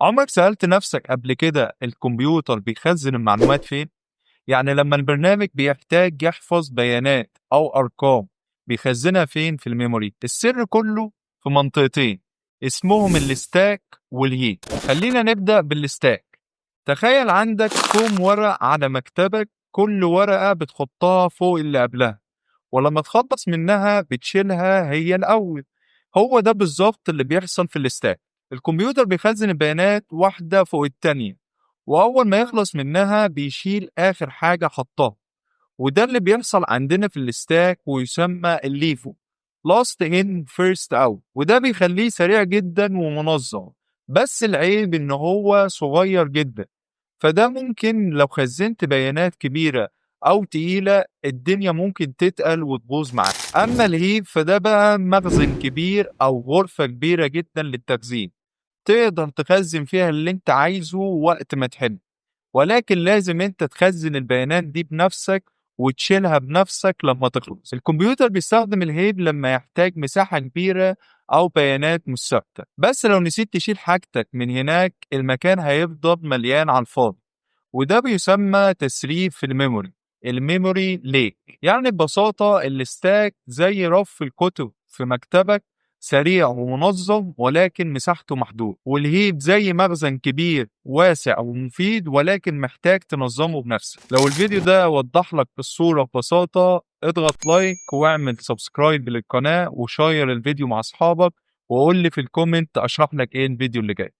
عمرك سألت نفسك قبل كده الكمبيوتر بيخزن المعلومات فين؟ يعني لما البرنامج بيحتاج يحفظ بيانات أو أرقام بيخزنها فين في الميموري؟ السر كله في منطقتين اسمهم الستاك والهيب. خلينا نبدأ بالستاك. تخيل عندك كوم ورق على مكتبك، كل ورقة بتحطها فوق اللي قبلها، ولما تخلص منها بتشيلها هي الأول. هو ده بالظبط اللي بيحصل في الستاك. الكمبيوتر بيخزن البيانات واحدة فوق التانية، وأول ما يخلص منها بيشيل آخر حاجة حطها. وده اللي بيحصل عندنا في الستاك ويسمى الليفو، last in first out، وده بيخليه سريع جدا ومنظم. بس العيب إن هو صغير جدا، فده ممكن لو خزنت بيانات كبيرة أو تقيلة الدنيا ممكن تتقل وتبوظ معاك. أما الهيب فده بقى مخزن كبير أو غرفة كبيرة جدا للتخزين، تقدر تخزن فيها اللي انت عايزه وقت ما تحب، ولكن لازم انت تخزن البيانات دي بنفسك وتشيلها بنفسك لما تخلص. الكمبيوتر بيستخدم الهيب لما يحتاج مساحة كبيرة أو بيانات مش ثابتة، بس لو نسيت تشيل حاجتك من هناك المكان هيفضل مليان على الفاضي، وده بيسمى تسريب في الميموري ليك. يعني ببساطة الستاك زي رف الكتب في مكتبك، سريع ومنظم ولكن مساحته محدودة، والهيب زي مخزن كبير واسع ومفيد ولكن محتاج تنظمه بنفسك. لو الفيديو ده وضح لك الصورة ببساطة اضغط لايك واعمل سبسكرايب للقناة وشير الفيديو مع أصحابك، وقول لي في الكومنت أشرح لك إيه الفيديو اللي جاي.